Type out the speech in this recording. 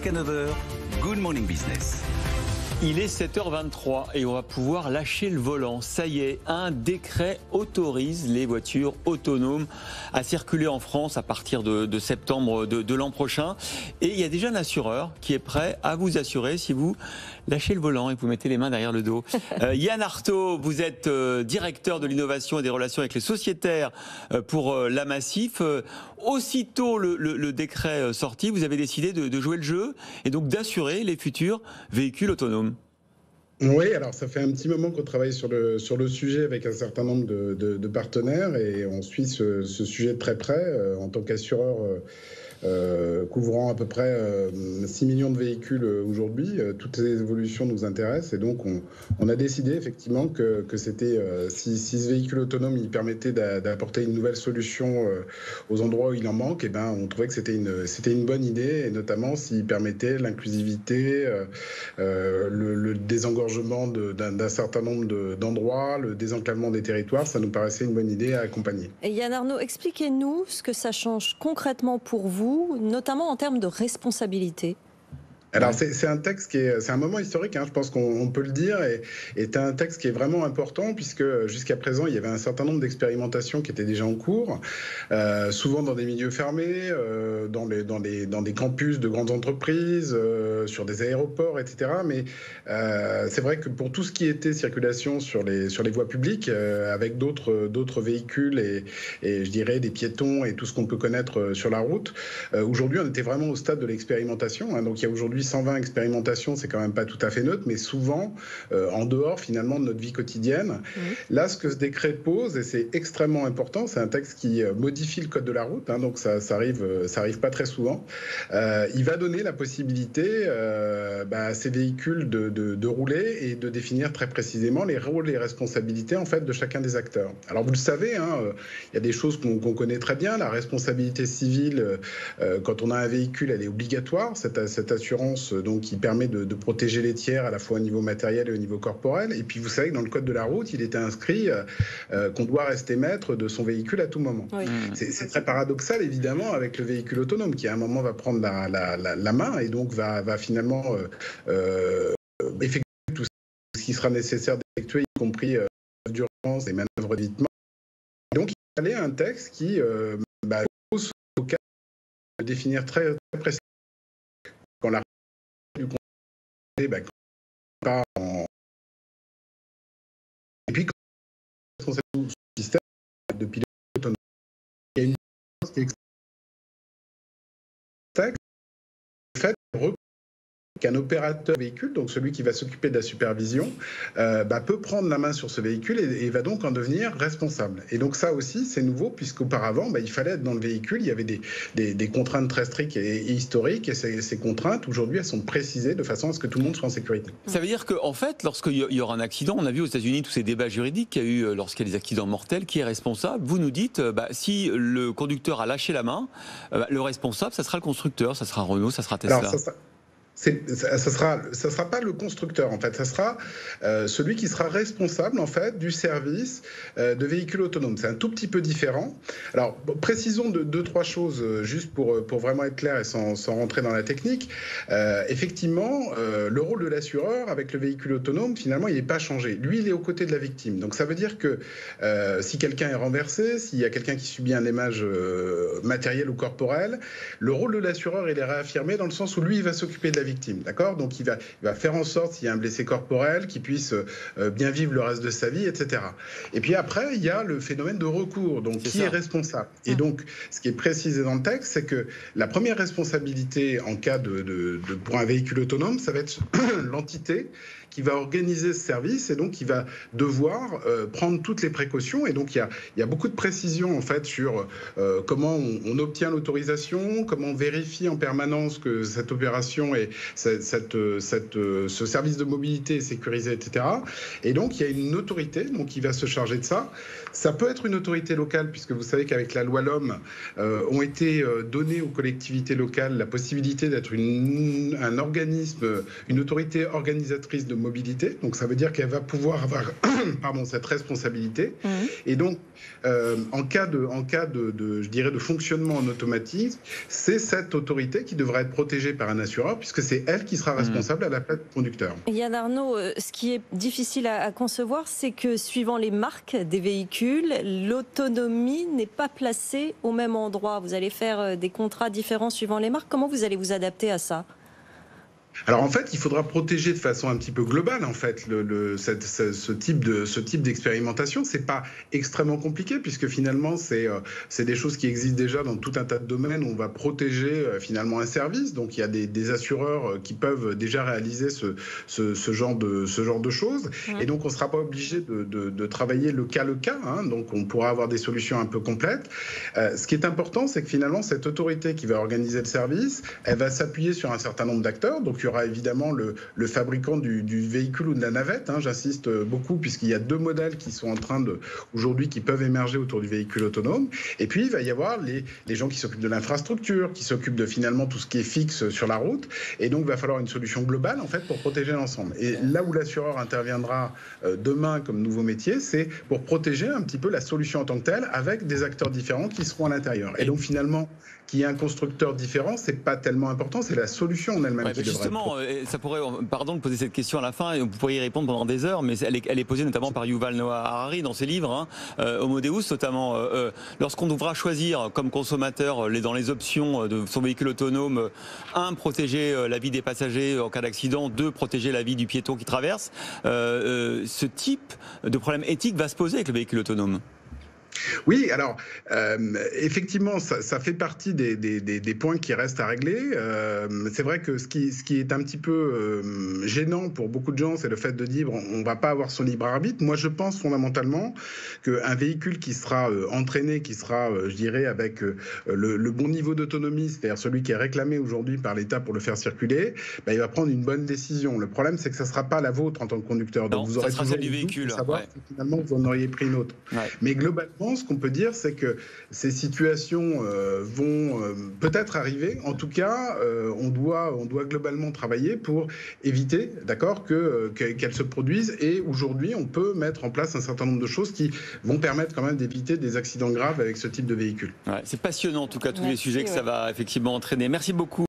Jusqu'à 9h, Good Morning Business. Il est 7h23 et on va pouvoir lâcher le volant. Ça y est, un décret autorise les voitures autonomes à circuler en France à partir de septembre de l'an prochain. Et il y a déjà un assureur qui est prêt à vous assurer si vous lâchez le volant et que vous mettez les mains derrière le dos. Yann Artaud, vous êtes directeur de l'innovation et des relations avec les sociétaires pour la Massif. Aussitôt le décret sorti, vous avez décidé de jouer le jeu et donc d'assurer les futurs véhicules autonomes. Oui, alors ça fait un petit moment qu'on travaille sur le sujet avec un certain nombre de partenaires et on suit ce sujet de très près en tant qu'assureur couvrant à peu près 6 millions de véhicules aujourd'hui. Toutes ces évolutions nous intéressent et donc on a décidé effectivement que c'était, si ce véhicule autonome il permettait d'apporter une nouvelle solution aux endroits où il en manque, et ben, on trouvait que c'était une bonne idée, et notamment s'il permettait l'inclusivité, le désengorgement d'un certain nombre d'endroits, le désenclavement des territoires, ça nous paraissait une bonne idée à accompagner. Et Yann Arnaud, expliquez-nous ce que ça change concrètement pour vous, notamment en termes de responsabilité. Alors c'est un texte c'est un moment historique, je pense qu'on peut le dire, et c'est un texte qui est vraiment important puisque jusqu'à présent il y avait un certain nombre d'expérimentations qui étaient déjà en cours, souvent dans des milieux fermés, dans des campus de grandes entreprises, sur des aéroports, etc. Mais c'est vrai que pour tout ce qui était circulation sur les voies publiques, avec d'autres véhicules et je dirais des piétons et tout ce qu'on peut connaître sur la route, aujourd'hui on était vraiment au stade de l'expérimentation, donc il y a aujourd'hui 120 expérimentations, c'est quand même pas tout à fait neutre, mais souvent en dehors finalement de notre vie quotidienne. Là, ce que ce décret pose, et c'est extrêmement important, c'est un texte qui modifie le code de la route, donc ça arrive pas très souvent. Il va donner la possibilité à ces véhicules de rouler et de définir très précisément les rôles et responsabilités en fait de chacun des acteurs. Alors vous le savez, il y a des choses qu'on connaît très bien. La responsabilité civile, quand on a un véhicule, elle est obligatoire. Cette assurance donc qui permet de protéger les tiers à la fois au niveau matériel et au niveau corporel. Et puis vous savez que dans le code de la route, il était inscrit qu'on doit rester maître de son véhicule à tout moment. Oui. C'est très paradoxal évidemment avec le véhicule autonome qui à un moment va prendre la main et donc va finalement effectuer tout ce qui sera nécessaire d'effectuer, y compris d'urgence et manœuvres d'évitement. Donc il fallait un texte qui pose au cas de définir très, très précisément quand la du conseil, pas en... Et puis, quand on système de pilote autonome, il y a une chose qui est extrêmement fait qu'un opérateur véhicule, donc celui qui va s'occuper de la supervision, peut prendre la main sur ce véhicule et va donc en devenir responsable. Et donc ça aussi, c'est nouveau, puisqu'auparavant, il fallait être dans le véhicule, il y avait des contraintes très strictes et historiques, et ces contraintes, aujourd'hui, elles sont précisées de façon à ce que tout le monde soit en sécurité. Ça veut dire qu'en fait, lorsqu'il y aura un accident, on a vu aux États-Unis tous ces débats juridiques qu'il y a eu lorsqu'il y a des accidents mortels, qui est responsable? Vous nous dites, si le conducteur a lâché la main, le responsable, ça sera le constructeur, ça sera Renault, ça sera Tesla. Alors, ça sera pas le constructeur en fait, ça sera celui qui sera responsable en fait du service de véhicules autonomes. C'est un tout petit peu différent. Alors précisons deux trois choses juste pour vraiment être clair et sans rentrer dans la technique. Effectivement, le rôle de l'assureur avec le véhicule autonome finalement il n'est pas changé. Lui il est aux côtés de la victime. Donc ça veut dire que si quelqu'un est renversé, s'il y a quelqu'un qui subit un dommage matériel ou corporel, le rôle de l'assureur il est réaffirmé dans le sens où lui il va s'occuper de la victime, d'accord ? Donc il va faire en sorte, s'il y a un blessé corporel, qu'il puisse bien vivre le reste de sa vie, etc. Et puis après, il y a le phénomène de recours, donc qui est responsable. Et donc, ce qui est précisé dans le texte, c'est que la première responsabilité en cas pour un véhicule autonome, ça va être l'entité qui va organiser ce service et donc qui va devoir prendre toutes les précautions. Et donc, il y a beaucoup de précisions en fait sur comment on obtient l'autorisation, comment on vérifie en permanence que cette opération et ce service de mobilité est sécurisé, etc. Et donc, il y a une autorité donc, qui va se charger de ça. Ça peut être une autorité locale, puisque vous savez qu'avec la loi LOM, ont été données aux collectivités locales la possibilité d'être un organisme, une autorité organisatrice de mobilité. Donc ça veut dire qu'elle va pouvoir avoir cette responsabilité. Et donc, en cas de je dirais, de fonctionnement en automatisme, c'est cette autorité qui devra être protégée par un assureur, puisque c'est elle qui sera responsable à la place du conducteur. Yann Arnaud, ce qui est difficile à concevoir, c'est que suivant les marques des véhicules, l'autonomie n'est pas placée au même endroit. Vous allez faire des contrats différents suivant les marques. Comment vous allez vous adapter à ça ? Alors en fait, il faudra protéger de façon un petit peu globale en fait ce type d'expérimentation. C'est pas extrêmement compliqué puisque finalement c'est des choses qui existent déjà dans tout un tas de domaines où on va protéger finalement un service. Donc il y a des assureurs qui peuvent déjà réaliser ce genre de choses. Et donc on ne sera pas obligé de travailler le cas hein. Donc on pourra avoir des solutions un peu complètes. Ce qui est important, c'est que finalement cette autorité qui va organiser le service, elle va s'appuyer sur un certain nombre d'acteurs. Donc il y aura évidemment le fabricant du véhicule ou de la navette, hein, j'insiste beaucoup, puisqu'il y a 2 modèles qui sont en train aujourd'hui qui peuvent émerger autour du véhicule autonome. Et puis il va y avoir les gens qui s'occupent de l'infrastructure, qui s'occupent de finalement tout ce qui est fixe sur la route. Et donc il va falloir une solution globale en fait pour protéger l'ensemble. Et là où l'assureur interviendra demain comme nouveau métier, c'est pour protéger un petit peu la solution en tant que telle avec des acteurs différents qui seront à l'intérieur. Et donc finalement, qu'il y ait un constructeur différent, c'est pas tellement important, c'est la solution en elle-même qui devrait être. Ça pourrait, pardon de poser cette question à la fin, et vous pourriez y répondre pendant des heures, mais elle est posée notamment par Yuval Noah Harari dans ses livres, Homo Deus notamment. Lorsqu'on devra choisir comme consommateur dans les options de son véhicule autonome, 1, protéger la vie des passagers en cas d'accident, 2, protéger la vie du piéton qui traverse, ce type de problème éthique va se poser avec le véhicule autonome. Oui, alors effectivement, ça fait partie des points qui restent à régler. C'est vrai que ce qui est un petit peu gênant pour beaucoup de gens, c'est le fait de dire on ne va pas avoir son libre arbitre. Moi, je pense fondamentalement qu'un véhicule qui sera entraîné, qui sera, je dirais, avec le bon niveau d'autonomie, c'est-à-dire celui qui est réclamé aujourd'hui par l'État pour le faire circuler, il va prendre une bonne décision. Le problème, c'est que ça ne sera pas la vôtre en tant que conducteur. Donc, vous aurez toujours celle du véhicule, savoir si finalement vous en auriez pris une autre. Ouais. Mais globalement, ce qu'on peut dire, c'est que ces situations vont peut-être arriver. En tout cas, on doit globalement travailler pour éviter, d'accord, qu'elles se produisent. Et aujourd'hui, on peut mettre en place un certain nombre de choses qui vont permettre quand même d'éviter des accidents graves avec ce type de véhicule. Ouais, c'est passionnant, en tout cas, tous les sujets que ça va effectivement entraîner. Merci beaucoup.